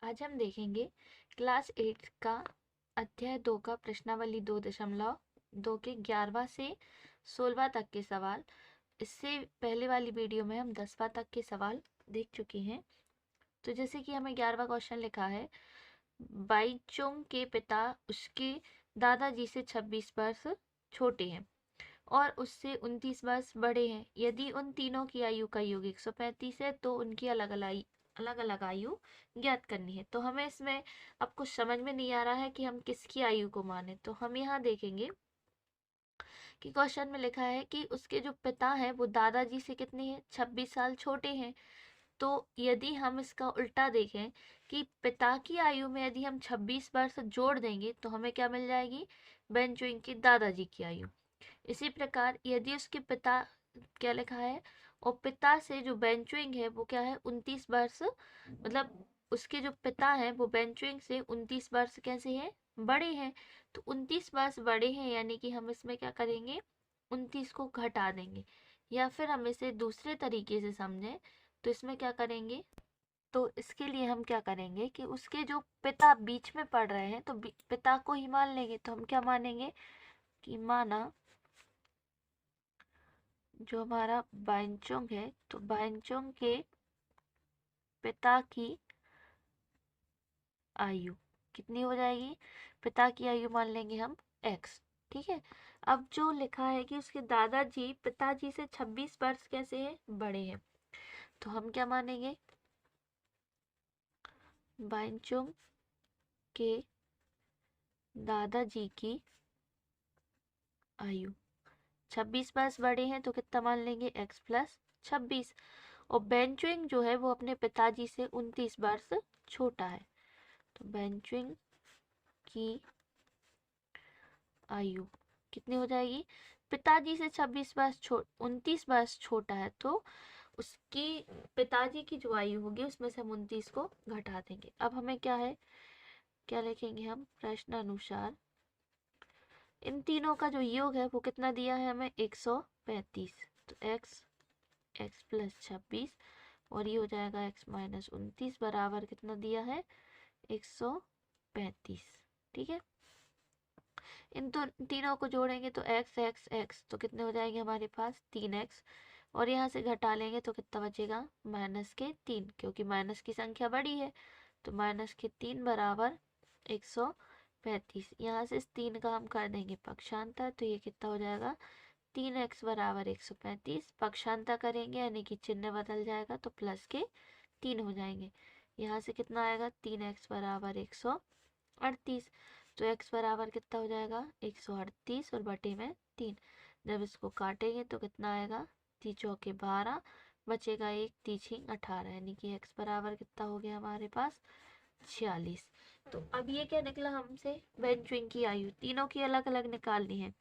आज हम देखेंगे क्लास 8 का अध्याय 2 का प्रश्नावली 2.2 के 11वां से 16वां तक के सवाल। इससे पहले वाली वीडियो में हम 10वां तक के सवाल देख चुके हैं। तो जैसे कि हमें 11वां क्वेश्चन लिखा है, बाईचुंग के पिता उसके दादाजी से 26 वर्ष छोटे हैं और उससे 29 वर्ष बड़े हैं। यदि उन तीनों की आयु का योग 135 है तो उनकी अलग अलग आयु ज्ञात करनी है। तो हमें इसमें अब कुछ समझ में नहीं आ रहा है कि हम किसकी आयु को माने। तो हम यहाँ देखेंगे कि क्वेश्चन में लिखा है कि उसके जो पिता हैं वो दादाजी से कितने हैं, 26 साल छोटे हैं। तो यदि हम इसका उल्टा देखें कि पिता की आयु में यदि हम 26 वर्ष जोड़ देंगे तो हमें क्या मिल जाएगी, बेंचुइंग के दादाजी की आयु। इसी प्रकार यदि उसके पिता क्या लिखा है और पिता से जो बेंचुइंग है वो क्या है, 29 वर्ष, मतलब उसके जो पिता हैं वो बेंचुइंग से 29 वर्ष कैसे हैं, बड़े हैं। तो 29 वर्ष बड़े हैं यानी कि हम इसमें क्या करेंगे, 29 को घटा देंगे। या फिर हम इसे दूसरे तरीके से समझें तो इसमें क्या करेंगे, तो इसके लिए हम क्या करेंगे कि उसके जो पिता बीच में पढ़ रहे हैं तो पिता को ही मान लेंगे। तो हम क्या मानेंगे कि माना जो हमारा बाइंचोंग है तो बाइंचोंग के पिता की आयु कितनी हो जाएगी, पिता की आयु मान लेंगे हम x। ठीक है। अब जो लिखा है कि उसके दादाजी पिताजी से 26 वर्ष कैसे हैं, बड़े हैं। तो हम क्या मानेंगे, बाइंचोंग के दादाजी की आयु 26 वर्ष बड़े हैं तो कितना मान लेंगे, x प्लस 26। और बेंचुइंग जो है वो अपने पिताजी से 29 वर्ष छोटा है। तो बेंचुइंग की आयु कितनी हो जाएगी, पिताजी से 29 वर्ष छोटा है तो उसकी पिताजी की जो आयु होगी उसमें से हम 29 को घटा देंगे। अब हमें क्या है, क्या लिखेंगे हम, प्रश्नानुसार इन तीनों का जो योग है वो कितना दिया है हमें, 135। तो x प्लस 26 और ये हो जाएगा x माइनस 29 बराबर कितना दिया है, 135। ठीक है। इन तीनों को जोड़ेंगे तो x तो कितने हो जाएंगे हमारे पास, 3x। और यहाँ से घटा लेंगे तो कितना बचेगा, माइनस के 3, क्योंकि माइनस की संख्या बड़ी है। तो माइनस के 3 बराबर 135। यहाँ से इस 3 का हम कर देंगे पक्षांतर तो ये कितना हो जाएगा, 3x बराबर 135। पक्षांतर करेंगे यानी कि चिन्ह बदल जाएगा तो प्लस के 3 हो जाएंगे। यहाँ से कितना आएगा, 3x बराबर 138। तो x बराबर कितना हो जाएगा, 138 और बटे में 3। जब इसको काटेंगे तो कितना आएगा, 3 चौके 12, बचेगा 1, 3 18, यानी कि x बराबर कितना हो गया हमारे पास, 46। तो अब ये क्या निकला हमसे, बेंचुइंग की आयु तीनों की अलग अलग निकालनी है।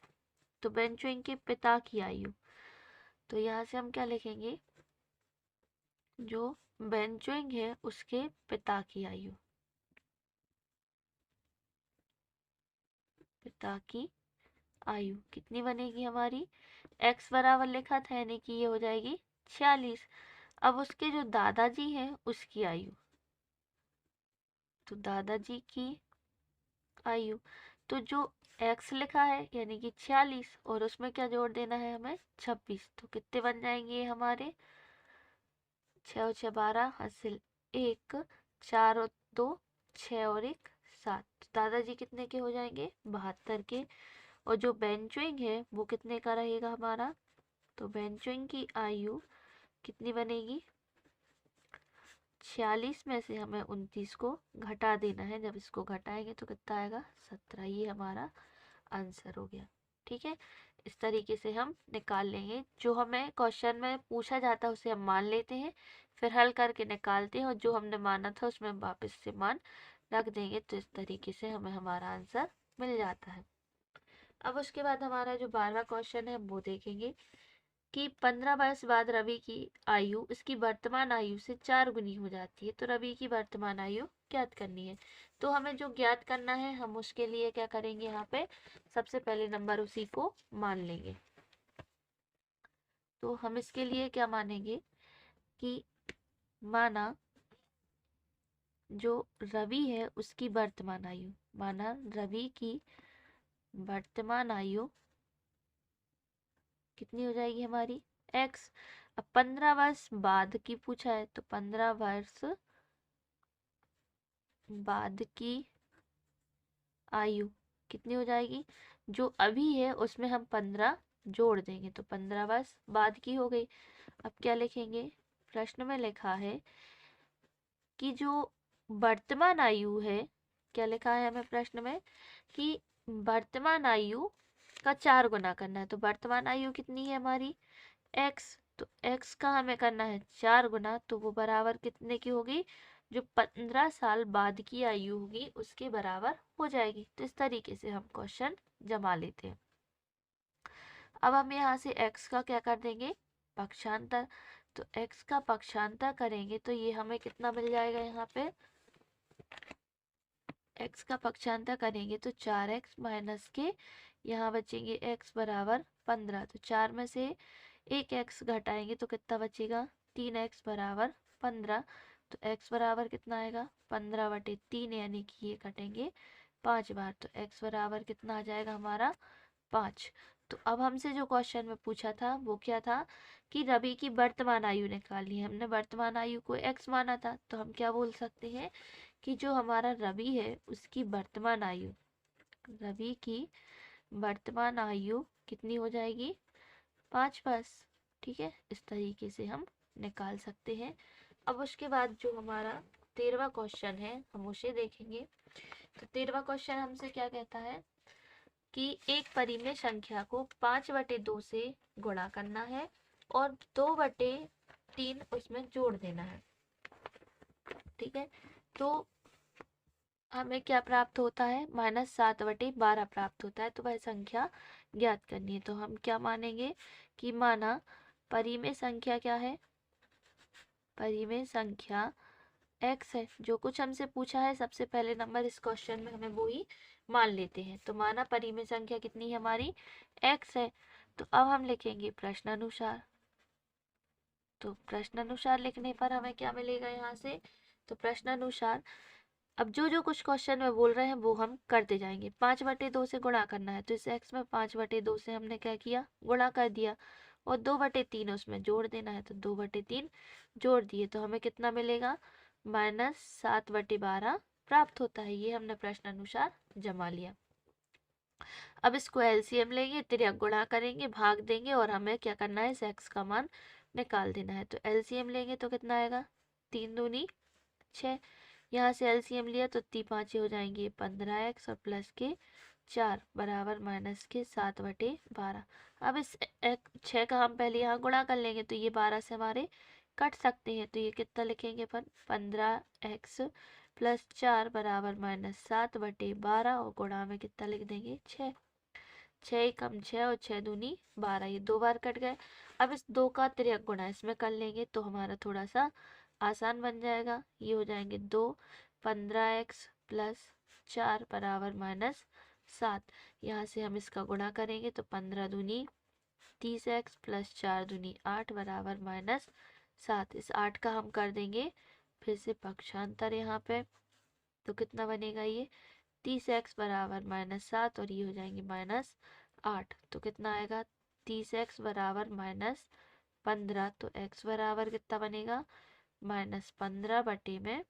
तो बेंचुइंग के पिता की आयु, तो यहाँ से हम क्या लिखेंगे, जो बेंचुइंग है उसके पिता की आयु, पिता की आयु कितनी बनेगी हमारी, x बराबर लिखा था यानी कि ये हो जाएगी 46। अब उसके जो दादाजी हैं उसकी आयु, तो दादाजी की आयु, तो जो x लिखा है यानी कि 46 और उसमें क्या जोड़ देना है हमें, 26। तो कितने बन जाएंगे हमारे, 6 और 6 12, हासिल 1, 4 और 2 6 और 1 7। दादाजी कितने के हो जाएंगे, 72 के। और जो बेंचुइंग है वो कितने का रहेगा हमारा, तो बेंचुइंग की आयु कितनी बनेगी, 46 में से हमें 29 को घटा देना है। जब इसको घटाएंगे तो कितना आएगा, 17। ये हमारा आंसर हो गया। ठीक है। इस तरीके से हम निकाल लेंगे, जो हमें क्वेश्चन में पूछा जाता है उसे हम मान लेते हैं, फिर हल करके निकालते हैं और जो हमने माना था उसमें वापस से मान रख देंगे। तो इस तरीके से हमें हमारा आंसर मिल जाता है। अब उसके बाद हमारा जो 12वां क्वेश्चन है वो देखेंगे कि 15 वर्ष बाद रवि की आयु इसकी वर्तमान आयु से 4 गुनी हो जाती है। तो रवि की वर्तमान आयु ज्ञात करनी है। तो हमें जो ज्ञात करना है हम उसके लिए क्या करेंगे, यहाँ पे सबसे पहले नंबर उसी को मान लेंगे। तो हम इसके लिए क्या मानेंगे कि माना जो रवि है उसकी वर्तमान आयु, माना रवि की वर्तमान आयु कितनी हो जाएगी हमारी x। अब 15 वर्ष बाद की पूछा है तो 15 वर्ष बाद की आयु कितनी हो जाएगी, जो अभी है उसमें हम 15 जोड़ देंगे तो 15 वर्ष बाद की हो गई। अब क्या लिखेंगे, प्रश्न में लिखा है कि जो वर्तमान आयु है, क्या लिखा है हमें प्रश्न में कि वर्तमान आयु का 4 गुना करना है। तो वर्तमान आयु कितनी है हमारी x, तो x का हमें करना है 4 गुना, तो वो बराबर कितने की होगी, जो 15 साल बाद की आयु होगी उसके बराबर हो जाएगी। तो इस तरीके से हम क्वेश्चन जमा लेते हैं। अब हम यहाँ से x का क्या कर देंगे, पक्षांतर। तो x का पक्षांतर करेंगे तो ये हमें कितना मिल जाएगा, यहाँ पे x का पक्षांतर करेंगे तो 4x माइनस के यहाँ बचेंगे x बराबर 15। तो 4 में से एक x घटाएंगे तो कितना बचेगा, 3x बराबर 15। तो x बराबर कितना आएगा, 15/3, यानी कि ये कटेंगे 5 बार। तो x बराबर कितना आ जाएगा हमारा 5। तो अब हमसे जो क्वेश्चन में पूछा था वो क्या था कि रवि की वर्तमान आयु निकालनी है। हमने वर्तमान आयु को x माना था, तो हम क्या बोल सकते हैं कि जो हमारा रवि है उसकी वर्तमान आयु, रवि की वर्तमान आयु कितनी हो जाएगी, 5 वर्ष। ठीक है, इस तरीके से हम निकाल सकते हैं। अब उसके बाद जो हमारा 13वां क्वेश्चन है हम उसे देखेंगे। तो 13वां क्वेश्चन हमसे क्या कहता है कि एक परिमेय संख्या को 5/2 से गुणा करना है और 2/3 उसमें जोड़ देना है। ठीक है, तो हमें क्या प्राप्त होता है, -7/12 प्राप्त होता है। तो वह संख्या ज्ञात करनी है। तो हम क्या मानेंगे कि माना परिमेय संख्या क्या है, परिमेय संख्या x है। जो कुछ हमसे पूछा है सबसे पहले नंबर इस क्वेश्चन में हमें वो ही मान लेते हैं। तो माना परिमेय संख्या कितनी है हमारी, x है। तो अब हम लिखेंगे प्रश्नानुसार। तो प्रश्नानुसार लिखने पर हमें क्या मिलेगा यहाँ से, तो प्रश्नानुसार अब जो जो कुछ क्वेश्चन में बोल रहे हैं वो हम करते जाएंगे। 5/2 से गुणा करना है तो इस x में 5/2 से हमने क्या किया, गुणा कर दिया, और 2/3 उसमें जोड़ देना है। तो 2/3 जोड़ दिए तो हमें कितना मिलेगा, -7/12 प्राप्त होता है। ये हमने प्रश्न अनुसार जमा लिया। अब इसको एलसीएम लेंगे, तिर्यक गुणा करेंगे, भाग देंगे और हमें क्या करना है, इस x का मान निकाल देना है। तो एलसीएम लेंगे तो कितना आएगा, 3 दूनी 6। यहाँ से एलसीएम लिया तो 3×5 हो जाएंगे 15x और प्लस के 4 बराबर माइनस के 7/12। अब इस 6 का हम पहले यहाँ गुणा कर लेंगे तो ये 12 से हमारे कट सकते हैं। तो ये कितना लिखेंगे अपन, 15x प्लस 4 बराबर -7/12 और गुणा में कितना लिख देंगे 6। 6 कम 6 और 6 दूनी 12, ये 2 बार कट गए। अब इस 2 का तिर्यक गुणा इसमें कर लेंगे तो हमारा थोड़ा सा आसान बन जाएगा। ये हो जाएंगे 2, 15x प्लस 4 बराबर -7। यहाँ से हम इसका गुणा करेंगे तो 15 दूनी 30x प्लस 4 दूनी 8 बराबर -7। इस 8 का हम कर देंगे फिर से पक्षांतर यहाँ पे, तो कितना बनेगा ये 30x बराबर -7 और ये हो जाएंगे -8। तो कितना आएगा, 30x बराबर -15। तो x बराबर कितना बनेगा, -15 में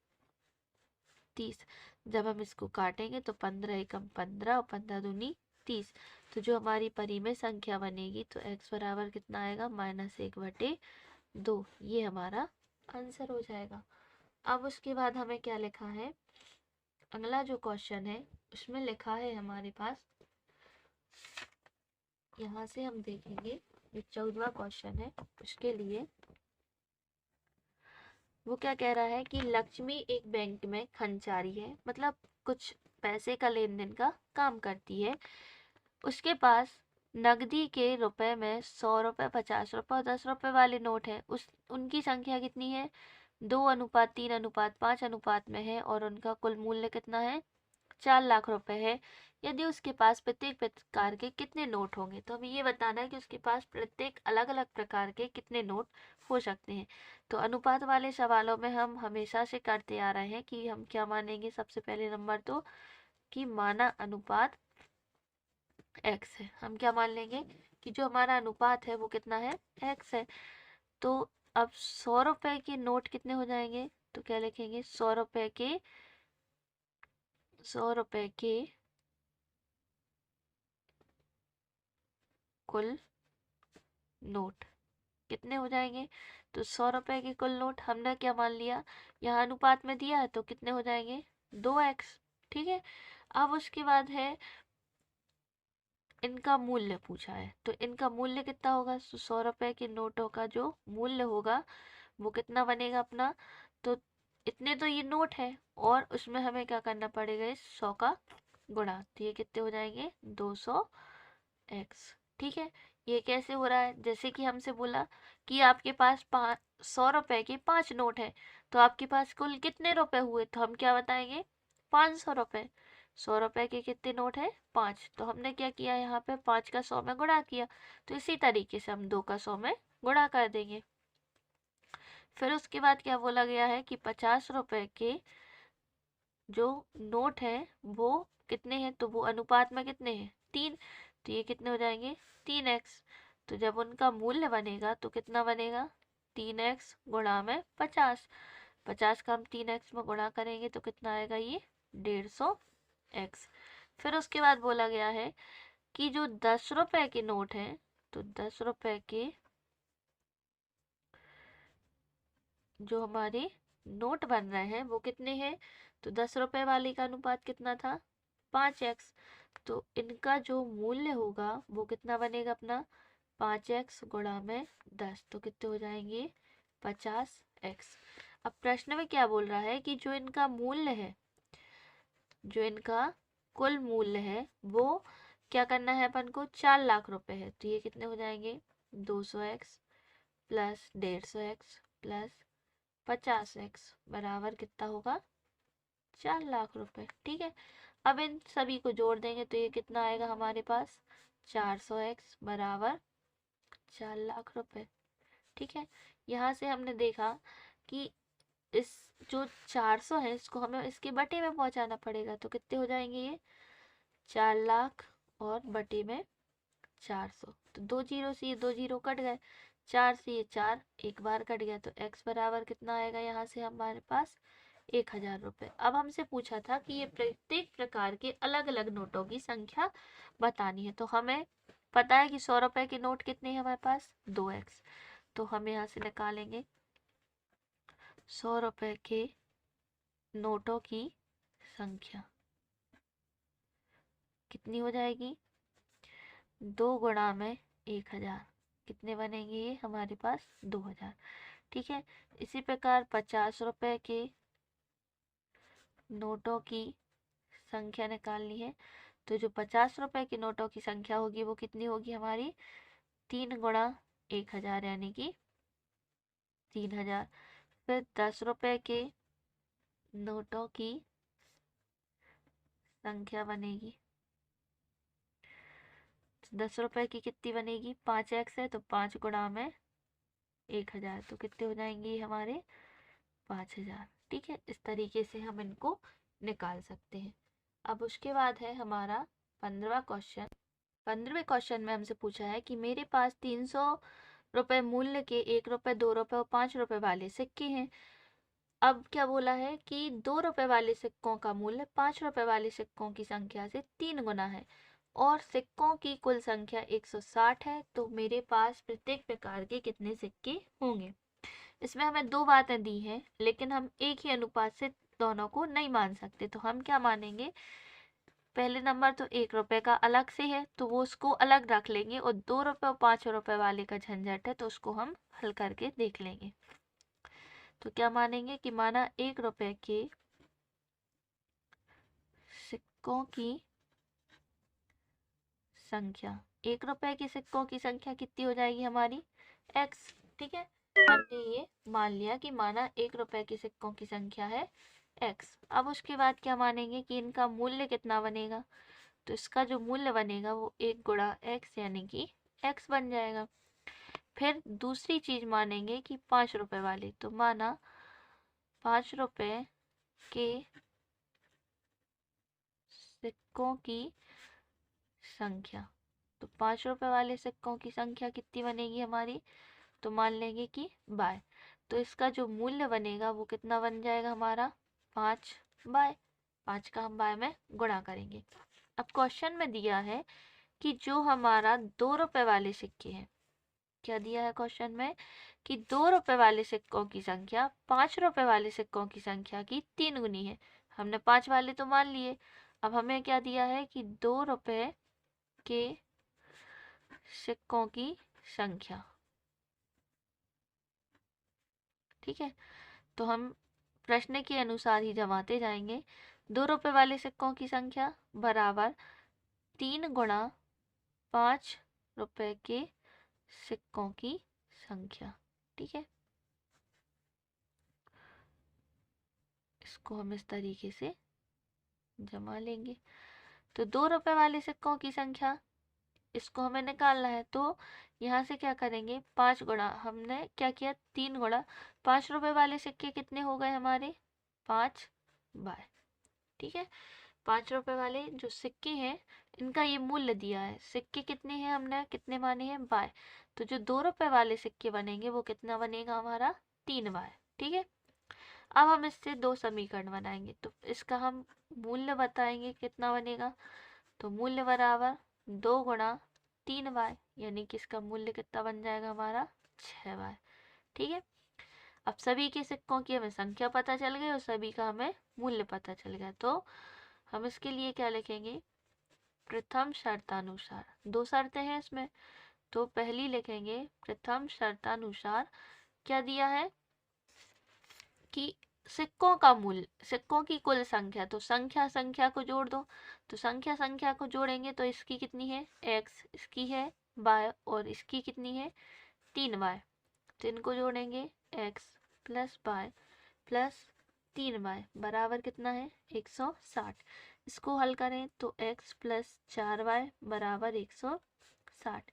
30। जब हम इसको काटेंगे तो 15 एकम 15 और 15 दूनी 30। तो जो हमारी परिमेय संख्या बनेगी तो x बराबर कितना आएगा, -1/2। ये हमारा आंसर हो जाएगा। अब उसके बाद हमें क्या लिखा है, अगला जो क्वेश्चन है उसमें लिखा है हमारे पास, यहाँ से हम देखेंगे जो 14वां क्वेश्चन है उसके लिए वो क्या कह रहा है कि लक्ष्मी एक बैंक में कर्मचारी है, मतलब कुछ पैसे का लेन देन का काम करती है। उसके पास नकदी के रुपए में 100 रुपए, 50 रुपए और 10 रुपए वाले नोट है। उनकी संख्या कितनी है, 2:3:5 अनुपात में है और उनका कुल मूल्य कितना है, 4 लाख रुपए है, यदि उसके पास प्रत्येक प्रकार के कितने नोट होंगे। तो हमें ये बताना है कि उसके पास प्रत्येक अलग अलग प्रकार के कितने नोट हो सकते हैं। तो अनुपात वाले सवालों में हम हमेशा से करते आ रहे हैं कि हम क्या मानेंगे, सबसे पहले नंबर तो कि माना अनुपात x है। हम क्या मान लेंगे कि जो हमारा अनुपात है वो कितना है, x है। तो अब 100 रुपए के नोट कितने हो जाएंगे, तो क्या लिखेंगे, 100 रुपए के 100 रुपए के कुल नोट कितने हो जाएंगे। तो 100 रुपए के कुल नोट हमने क्या मान लिया, यहाँ अनुपात में दिया है तो कितने हो जाएंगे, 2x। ठीक है, अब उसके बाद है इनका मूल्य पूछा है, तो इनका मूल्य कितना होगा। 100 रुपए के नोटों का जो मूल्य होगा वो कितना बनेगा अपना, तो इतने तो ये नोट है और उसमें हमें क्या करना पड़ेगा, इस 100 का गुणा, तो ये कितने हो जाएंगे, 200x। ठीक है, ये कैसे हो रहा है, जैसे कि हमसे बोला कि आपके पास 100 रुपए के 5 नोट है, तो आपके पास कुल कितने रुपए हुए, तो हम क्या बताएंगे, 500 रुपए। 100 रुपए के कितने नोट है, 5, तो हमने क्या किया, यहाँ पे 5 का 100 में गुणा किया। तो इसी तरीके से हम 2 का 100 में गुणा कर देंगे। फिर उसके बाद क्या बोला गया है कि 50 रुपए के जो नोट है वो कितने हैं, तो वो अनुपात में कितने हैं, 3, तो ये कितने हो जाएंगे, 3x। तो जब उनका मूल्य बनेगा तो कितना बनेगा, 3x गुणा में 50। 50 का हम 3x में गुणा करेंगे तो कितना आएगा, ये 150x। फिर उसके बाद बोला गया है कि जो 10 रुपए के नोट हैं, तो 10 रुपए के जो हमारे नोट बन रहे हैं वो कितने हैं, तो 10 रुपए वाले का अनुपात कितना था, 5x। तो इनका जो मूल्य होगा वो कितना बनेगा अपना, 5x गुणा में 10, तो कितने हो जाएंगे, 50x। अब प्रश्न में क्या बोल रहा है कि जो इनका मूल्य है, जो इनका कुल मूल्य है वो क्या करना है अपन को, 4 लाख रुपए है। तो ये कितने हो जाएंगे, 200x plus 150x plus 50x बराबर कितना होगा, 4 लाख रुपए। ठीक है, अब इन सभी को जोड़ देंगे तो ये कितना आएगा हमारे पास, 400x बराबर 4 लाख रुपए। ठीक है, यहाँ से हमने देखा कि इस जो 400 है इसको हमें इसके बटे में पहुंचाना पड़ेगा, तो कितने हो जाएंगे ये, 4 लाख और बटे में 400, तो 2 जीरो से ये 2 जीरो कट गए, 4 से ये 4 एक बार कट गया, तो x बराबर कितना आएगा, यहाँ से हमारे पास 1000 रुपये। अब हमसे पूछा था कि ये प्रत्येक प्रकार के अलग अलग नोटों की संख्या बतानी है, तो हमें पता है कि 100 रुपए के नोट कितने हैं हमारे पास, 2x। तो हम यहाँ से निकालेंगे 100 रुपए के नोटों की संख्या कितनी हो जाएगी, 2 गुणा में 1000, कितने बनेंगे ये हमारे पास, 2000। ठीक है, इसी प्रकार 50 रुपए के नोटों की संख्या निकालनी है, तो जो 50 रुपए के नोटों की संख्या होगी वो कितनी होगी हमारी, 3 गुणा 1000 यानी कि 3000। फिर 10 रुपए के नोटों की संख्या बनेगी, 10 रुपए की कितनी बनेगी, 5x है तो 5 गुणा में 1000, तो कितने हो जाएंगे ये हमारे 5000। ठीक है, इस तरीके से हम इनको निकाल सकते हैं। अब उसके बाद है हमारा 15वां क्वेश्चन। 15वें क्वेश्चन में हमसे पूछा है कि मेरे पास 300 रुपए मूल्य के 1 रुपए, 2 रुपए और 5 रुपए वाले सिक्के हैं। अब क्या बोला है कि 2 रुपए वाले सिक्कों का मूल्य 5 रुपए वाले सिक्कों की संख्या से 3 गुना है और सिक्कों की कुल संख्या 160 है, तो मेरे पास प्रत्येक प्रकार के कितने सिक्के होंगे। इसमें हमें दो बातें दी हैं, लेकिन हम एक ही अनुपात से दोनों को नहीं मान सकते, तो हम क्या मानेंगे, पहले नंबर तो 1 रुपए का अलग से है तो वो उसको अलग रख लेंगे, और 2 रुपए और 5 रुपए वाले का झंझट है तो उसको हम हल करके देख लेंगे। तो क्या मानेंगे कि माना 1 रुपए के सिक्कों की संख्या, 1 रुपए के सिक्कों की संख्या कितनी हो जाएगी हमारी, x। ठीक है, हमने ये मान लिया कि माना 1 रुपए के सिक्कों की संख्या है x। अब उसके बाद क्या मानेंगे कि इनका मूल्य कितना बनेगा, तो इसका जो मूल्य बनेगा वो 1 गुणा x यानी कि x बन जाएगा। फिर दूसरी चीज मानेंगे कि 5 रुपए वाली, तो माना 5 रुपए के सिक्कों की संख्या। तो 5 रुपए वाले सिक्कों की संख्या कितनी बनेगी हमारी, तो मान लेंगे कि बाय। तो इसका जो मूल्य बनेगा वो कितना बन जाएगा हमारा 5 बाय 5 का हम बाय में गुणा करेंगे। अब क्वेश्चन में दिया है कि जो हमारा 2 रुपए वाले सिक्के हैं, क्या दिया है क्वेश्चन में कि 2 रुपए वाले सिक्कों की संख्या 5 रुपए वाले सिक्कों की संख्या की 3 गुनी है। हमने 5 वाले तो मान लिए, अब हमें क्या दिया है कि 2 रुपए के सिक्कों की संख्या। ठीक है, तो हम प्रश्न के अनुसार ही जमाते जाएंगे। 2 रुपए वाले सिक्कों की संख्या बराबर 3 गुणा 5 रुपए के सिक्कों की संख्या। ठीक है, इसको हम इस तरीके से जमा लेंगे। तो 2 रुपए वाले सिक्कों की संख्या, इसको हमें निकालना है, तो यहाँ से क्या करेंगे 5 गुणा, हमने क्या किया 3 गुणा 5 रुपए वाले सिक्के कितने हो गए हमारे 5 बाय। ठीक है, 5 रुपए वाले जो सिक्के हैं इनका ये मूल्य दिया है, सिक्के कितने हैं हमने कितने माने हैं बाय, तो जो 2 रुपए वाले सिक्के बनेंगे वो कितना बनेगा हमारा 3 बाय। ठीक है, अब हम इससे 2 समीकरण बनाएंगे, तो इसका हम मूल्य बताएंगे कितना बनेगा, तो मूल्य बराबर 2 गुणा 3 बाय यानी कि इसका मूल्य कितना बन जाएगा हमारा 6 बाय। ठीक है, अब सभी के सिक्कों की हमें संख्या पता चल गई और सभी का हमें मूल्य पता चल गया, तो हम इसके लिए क्या लिखेंगे प्रथम शर्तानुसार। 2 शर्तें हैं इसमें, तो पहली लिखेंगे प्रथम शर्तानुसार क्या दिया है कि सिक्कों का मूल्य, सिक्कों की कुल संख्या, तो संख्या संख्या को जोड़ दो, तो संख्या संख्या को जोड़ेंगे तो इसकी कितनी है x, इसकी है y और इसकी कितनी है 3 y, तो इनको जोड़ेंगे x plus y plus 3 y बराबर कितना है 160। इसको हल करें तो x प्लस 4y बराबर 160।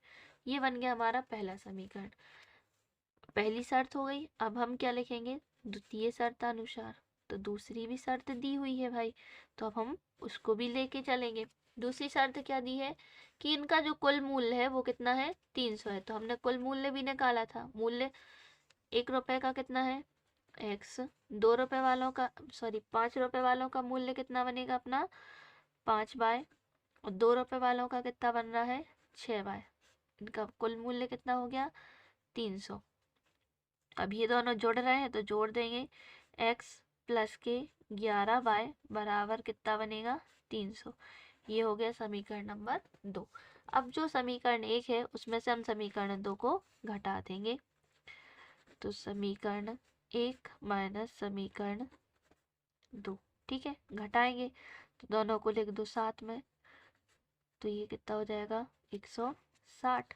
ये बन गया हमारा पहला समीकरण, पहली शर्त हो गई। अब हम क्या लिखेंगे द्वितीय शर्तानुसार, तो दूसरी भी शर्त दी हुई है भाई, तो अब हम उसको भी लेके चलेंगे। दूसरी शर्त क्या दी है कि इनका जो कुल मूल्य है वो कितना है 300 है, तो हमने कुल मूल्य भी निकाला था, मूल्य 1 रुपए का कितना है x, 2 रुपए वालों का 5 रुपए वालों का मूल्य कितना बनेगा अपना 5 बाय, और 2 रुपए वालों का कितना बन रहा है 6 बाय, इनका कुल मूल्य कितना हो गया 300। अब ये दोनों जुड़ रहे हैं तो जोड़ देंगे, x प्लस के 11 बाय बराबर कितना बनेगा 300। ये हो गया समीकरण नंबर 2। अब जो समीकरण 1 है उसमें से हम समीकरण 2 को घटा देंगे, तो समीकरण 1 माइनस समीकरण 2। ठीक है, घटाएंगे तो दोनों को लिख दो साथ में, तो ये कितना हो जाएगा 160।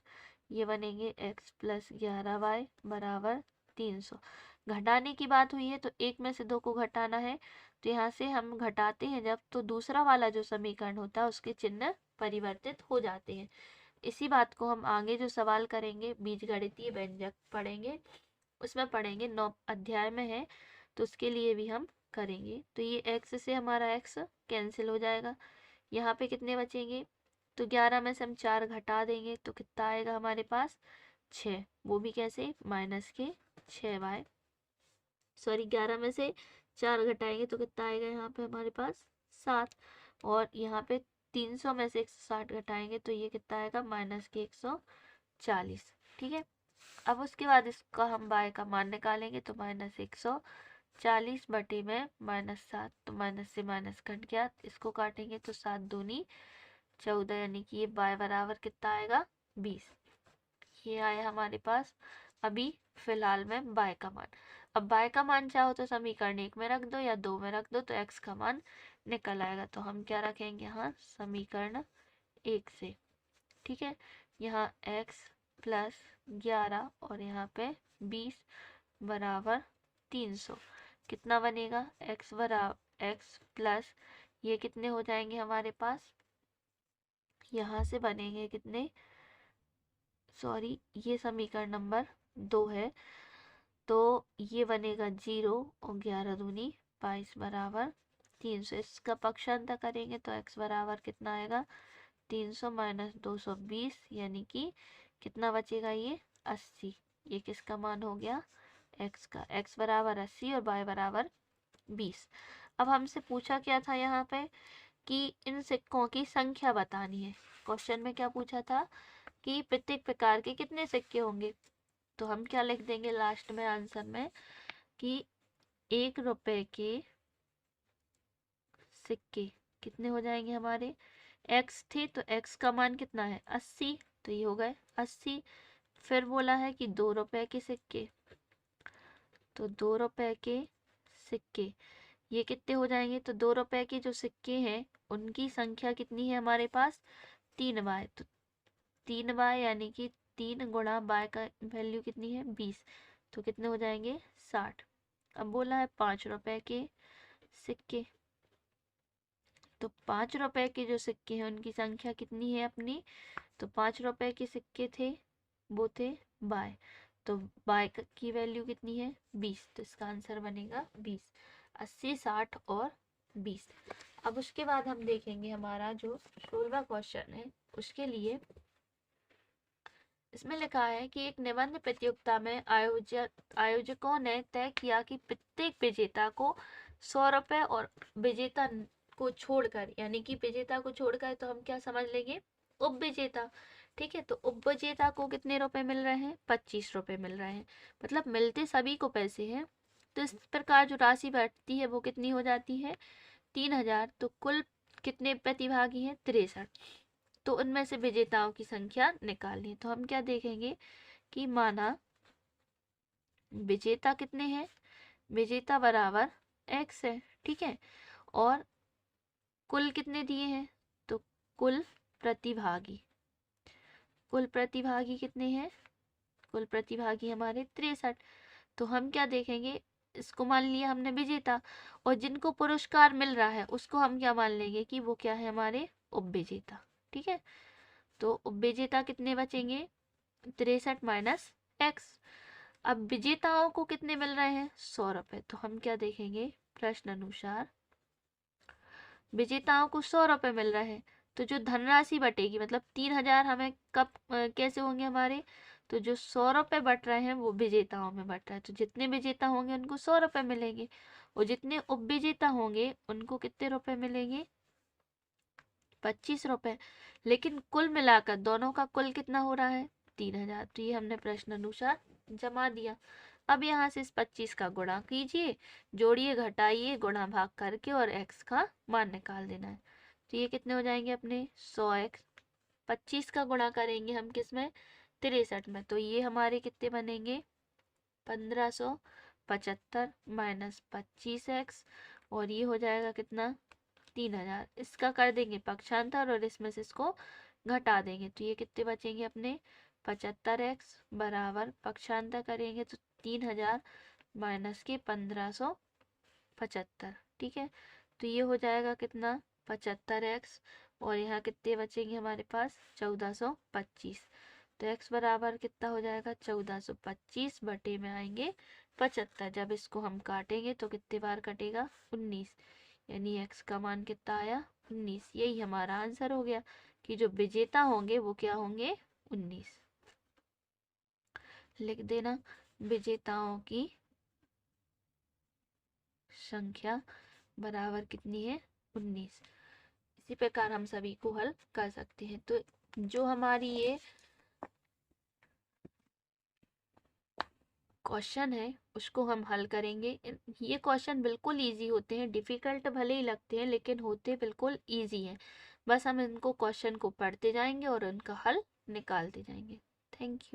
ये बनेंगे x प्लस 11y बराबर 300। घटाने की बात हुई है तो एक में से 2 को घटाना है, तो यहाँ से हम घटाते हैं जब, तो दूसरा वाला जो समीकरण होता है उसके चिन्ह परिवर्तित हो जाते हैं। इसी बात को हम आगे जो सवाल करेंगे बीजगणितीय व्यंजक पढ़ेंगे, उसमें पढ़ेंगे 9 अध्याय में है, तो उसके लिए भी हम करेंगे। तो ये x से हमारा x कैंसिल हो जाएगा, यहाँ पे कितने बचेंगे, तो 11 में से हम 4 घटा देंगे तो कितना आएगा हमारे पास 6, वो भी कैसे माइनस के 6 बाय 11 में से 4 घटाएंगे तो कितना आएगा यहाँ पे हमारे पास 7, और यहाँ पे 300 में से 160 घटाएंगे तो ये कितना आएगा माइनस के 140। ठीक है, अब उसके बाद इसका हम बाय का मान निकालेंगे, तो माइनस 140 बटे में माइनस 7, तो माइनस से माइनस कट गया, इसको काटेंगे तो 7 दूनी 14 यानी कि ये बाय बराबर कितना आएगा 20। ये आया हमारे पास अभी फिलहाल में बाय का मान। अब बाय का मान चाहो तो समीकरण 1 में रख दो या 2 में रख दो, तो x का मान निकल आएगा, तो हम क्या रखेंगे यहाँ समीकरण 1 से। ठीक है, यहाँ x प्लस 11 और यहाँ पे 20 बराबर 300। कितना बनेगा, एक्स बराबर एक्स प्लस ये कितने हो जाएंगे हमारे पास, यहाँ से बनेंगे कितने, सॉरी ये समीकरण नंबर 2 है, तो ये बनेगा 0 और 11 दूनी 22 बराबर 300। इसका पक्षांतर करेंगे तो x बराबर कितना आएगा, 300 माइनस 220, यानी कि कितना बचेगा ये 80। ये किसका मान हो गया, x का, x बराबर 80 और y बराबर 20। अब हमसे पूछा क्या था यहाँ पे कि इन सिक्कों की संख्या बतानी है। क्वेश्चन में क्या पूछा था कि प्रत्येक प्रकार के कितने सिक्के होंगे, तो हम क्या लिख देंगे लास्ट में आंसर में कि 1 रुपए के सिक्के कितने हो जाएंगे हमारे, x थे तो x का मान कितना है 80, तो ये हो गए 80। फिर बोला है कि 2 रुपए के सिक्के, तो 2 रुपए के सिक्के ये कितने हो जाएंगे, तो 2 रुपए के जो सिक्के हैं उनकी संख्या कितनी है हमारे पास 3y, तो 3y यानी कि 3 गुणा y का वैल्यू कितनी है 20, तो कितने हो जाएंगे 60। अब बोला है 5 रुपए के सिक्के, तो 5 रुपए के जो सिक्के हैं उनकी संख्या कितनी है अपनी, तो 5 रुपए के सिक्के थे वो थे y, तो y की वैल्यू कितनी है 20, तो इसका आंसर बनेगा 20, 80 60 और 20। अब उसके बाद हम देखेंगे हमारा जो 16वां क्वेश्चन है उसके लिए, इसमें लिखा है कि एक निबंध प्रतियोगिता में आयोजकों ने तय किया कि प्रत्येक विजेता को 100 रुपए और विजेता को छोड़कर, यानी कि विजेता को छोड़कर तो हम क्या समझ लेंगे, उप विजेता, ठीक है। तो उप विजेता को कितने रुपए मिल रहे हैं, 25 रुपए मिल रहे हैं, मतलब मिलते सभी को पैसे हैं। तो इस प्रकार जो राशि बढ़ती है वो कितनी हो जाती है 3000। तो कुल कितने प्रतिभागी हैं 63, तो उनमें से विजेताओं की संख्या निकालनी है। तो हम क्या देखेंगे कि माना विजेता कितने हैं, विजेता बराबर x है, ठीक है, और कुल कितने दिए हैं, तो कुल प्रतिभागी कितने हैं, कुल प्रतिभागी हमारे 63। तो हम क्या देखेंगे, इसको मान लिया हमने विजेता, और जिनको पुरस्कार मिल रहा है उसको हम क्या मान लेंगे कि वो क्या है हमारे उप विजेता, ठीक है। तो उप विजेता कितने बचेंगे 63 माइनस x। अब विजेताओं को कितने मिल रहे हैं 100 रुपए, तो हम क्या देखेंगे प्रश्न अनुसार विजेताओं को 100 रुपए मिल रहे हैं, तो जो धनराशि बटेगी मतलब 3000 हमें कब कैसे होंगे हमारे, तो जो 100 रुपए बट रहे हैं वो विजेताओं में बट रहा है, तो जितने विजेता होंगे उनको 100 रुपए मिलेंगे, और जितने उप विजेता होंगे उनको कितने रुपए मिलेंगे 25 रुपए। लेकिन कुल मिलाकर दोनों का कुल कितना हो रहा है 3000, तो ये हमने प्रश्न अनुसार जमा दिया। अब यहाँ से इस 25 का गुणा कीजिए, जोड़िए घटाइए गुणा भाग करके और x का मान निकाल देना है। तो ये कितने हो जाएंगे अपने 100x, 25 का गुणा करेंगे हम किस में 63 में, तो ये हमारे कितने बनेंगे 1575 माइनस 25x, और ये हो जाएगा कितना 3000। इसका कर देंगे पक्षांतर और इसमें से इसको घटा देंगे, तो ये कितने बचेंगे अपने 75x बराबर पक्षांतर करेंगे तो 3000 माइनस के 1575, ठीक है। तो ये हो जाएगा कितना 75x, और यहाँ कितने बचेंगे हमारे पास 1425। तो x बराबर कितना हो जाएगा 1425 बटे में आएंगे 75। जब इसको हम काटेंगे तो कितने बार कटेगा 19, यानी x का मान कितना आया 19। यही हमारा आंसर हो गया कि जो विजेता होंगे वो क्या होंगे 19। लिख देना विजेताओं की संख्या बराबर कितनी है 19। इसी प्रकार हम सभी को हल कर सकते हैं। तो जो हमारी ये क्वेश्चन है उसको हम हल करेंगे। ये क्वेश्चन बिल्कुल इजी होते हैं, डिफिकल्ट भले ही लगते हैं लेकिन होते बिल्कुल इजी हैं। बस हम इनको क्वेश्चन को पढ़ते जाएंगे और उनका हल निकालते जाएंगे। Thank you.